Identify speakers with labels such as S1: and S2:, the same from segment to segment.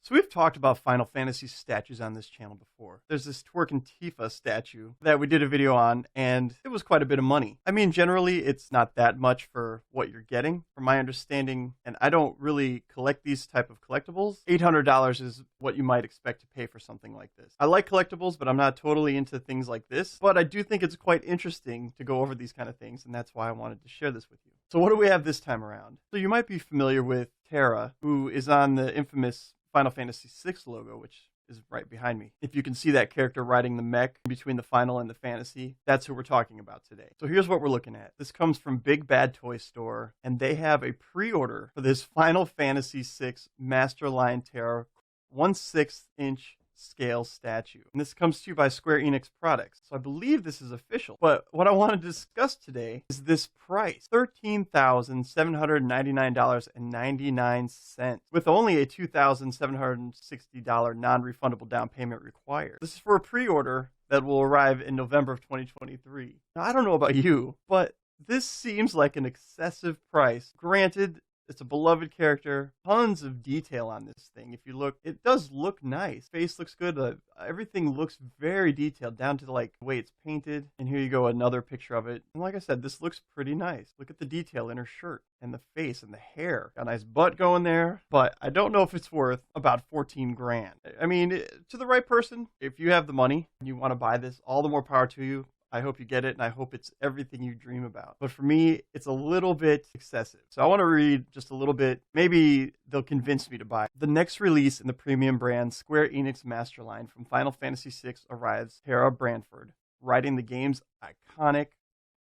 S1: So we've talked about Final Fantasy statues on this channel before. There's this Twerkin' Tifa statue that we did a video on, and it was quite a bit of money. I mean, generally, it's not that much for what you're getting, from my understanding, and I don't really collect these type of collectibles. $800 is what you might expect to pay for something like this. I like collectibles, but I'm not totally into things like this, but I do think it's quite interesting to go over these kind of things, and that's why I wanted to share this with you. So what do we have this time around? So you might be familiar with Terra, who is on the infamous Final Fantasy VI logo, which is right behind me. If you can see that character riding the mech between the Final and the Fantasy, that's who we're talking about today. So here's what we're looking at. This comes from Big Bad Toy Store, and they have a pre-order for this Final Fantasy VI Masterline Terra 1/6 inch scale statue. And this comes to you by Square Enix Products. So I believe this is official. But what I want to discuss today is this price, $13,799.99, with only a $2,760 non-refundable down payment required. This is for a pre-order that will arrive in November of 2023. Now, I don't know about you, but this seems like an excessive price. Granted, it's a beloved character. Tons of detail on this thing. If you look, it does look nice. Face looks good. Everything looks very detailed, down to the way it's painted. And here you go, another picture of it. And like I said, this looks pretty nice. Look at the detail in her shirt and the face and the hair. Got a nice butt going there. But I don't know if it's worth about 14 grand. I mean, to the right person, if you have the money and you want to buy this, all the more power to you. I hope you get it, and I hope it's everything you dream about. But for me, it's a little bit excessive. So I want to read just a little bit. Maybe they'll convince me to buy it. The next release in the premium brand Square Enix Masterline from Final Fantasy VI arrives Terra Branford, riding the game's iconic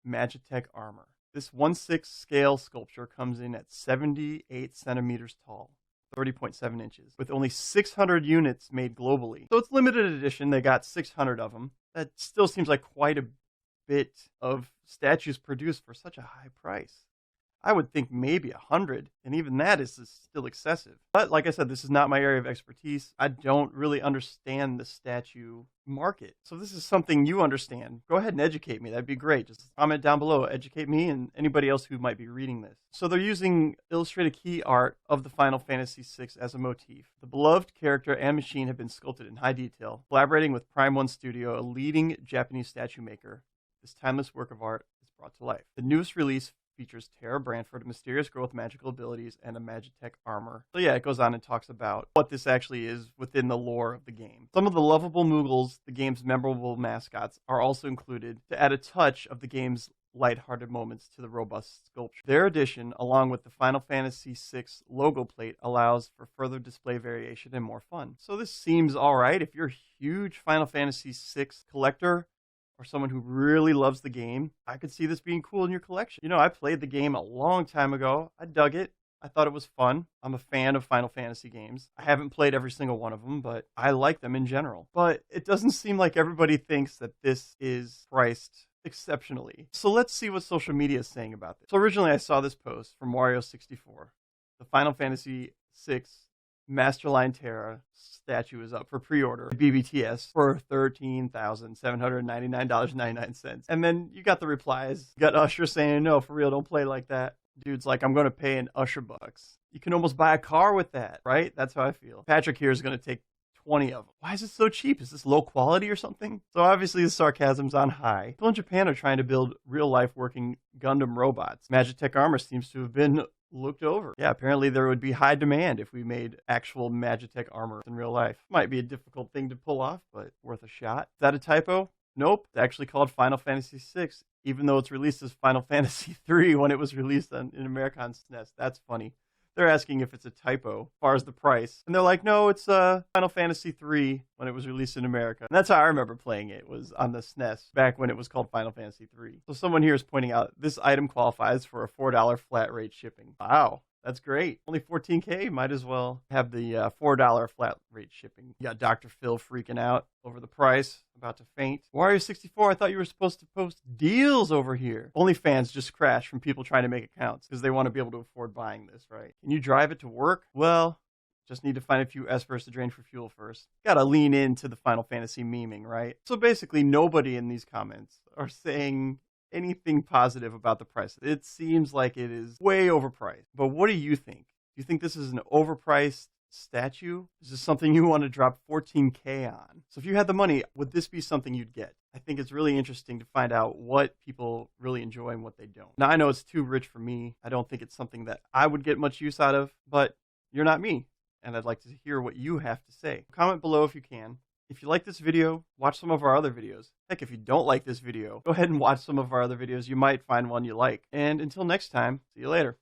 S1: Magitek Armor. This 1/6 scale sculpture comes in at 78 centimeters tall. 30.7 inches, with only 600 units made globally. So it's limited edition. They got 600 of them. That still seems like quite a bit of statues produced for such a high price. I would think maybe 100, and even that is still excessive. But like I said, this is not my area of expertise. I don't really understand the statue market. So if this is something you understand, go ahead and educate me. That'd be great. Just comment down below. Educate me and anybody else who might be reading this. So they're using illustrated key art of the Final Fantasy VI as a motif. The beloved character and machine have been sculpted in high detail. Collaborating with Prime One Studio, a leading Japanese statue maker, this timeless work of art is brought to life. The newest release features Terra Branford, a mysterious girl with magical abilities, and a Magitek Armor. So yeah, it goes on and talks about what this actually is within the lore of the game. Some of the lovable Moogles, the game's memorable mascots, are also included to add a touch of the game's lighthearted moments to the robust sculpture. Their addition, along with the Final Fantasy VI logo plate, allows for further display variation and more fun. So this seems alright. If you're a huge Final Fantasy VI collector, or someone who really loves the game, I could see this being cool in your collection. You know, I played the game a long time ago. I dug it. I thought it was fun. I'm a fan of Final Fantasy games. I haven't played every single one of them, but I like them in general. But it doesn't seem like everybody thinks that this is priced exceptionally. So let's see what social media is saying about this. So originally I saw this post from Wario64. The Final Fantasy VI Masterline Terra statue is up for pre-order at BBTS for $13,799.99. And then you got the replies. You got Usher saying, no, for real, don't play like that. Dude's like, I'm going to pay an Usher bucks. You can almost buy a car with that, right? That's how I feel. Patrick here is going to take 20 of them. Why is it so cheap? Is this low quality or something? So obviously the sarcasm's on high. People in Japan are trying to build real-life working Gundam robots. Magitek Armor seems to have been looked over. Yeah, apparently there would be high demand if we made actual Magitek Armor in real life. Might be a difficult thing to pull off, but worth a shot. Is that a typo? Nope. It's actually called Final Fantasy VI, even though it's released as Final Fantasy III when it was released in America on SNES. That's funny. They're asking if it's a typo as far as the price. And they're like, no, it's Final Fantasy III when it was released in America. And that's how I remember playing it, was on the SNES back when it was called Final Fantasy III. So someone here is pointing out this item qualifies for a $4 flat rate shipping. Wow. That's great. Only 14K, might as well have the $4 flat rate shipping. You got Dr. Phil freaking out over the price, about to faint. Wario64, I thought you were supposed to post deals over here. OnlyFans just crashed from people trying to make accounts because they want to be able to afford buying this, right? Can you drive it to work? Well, just need to find a few espers to drain for fuel first. Gotta lean into the Final Fantasy memeing, right? So basically, nobody in these comments are saying anything positive about the price. It seems like it is way overpriced. But what do you think? Do you think this is an overpriced statue? Is this something you want to drop 14K on? So if you had the money, would this be something you'd get? I think it's really interesting to find out what people really enjoy and what they don't. Now, I know it's too rich for me. I don't think it's something that I would get much use out of, but you're not me, and I'd like to hear what you have to say. Comment below if you can. If you like this video, watch some of our other videos. Heck, if you don't like this video, go ahead and watch some of our other videos. You might find one you like. And until next time, see you later.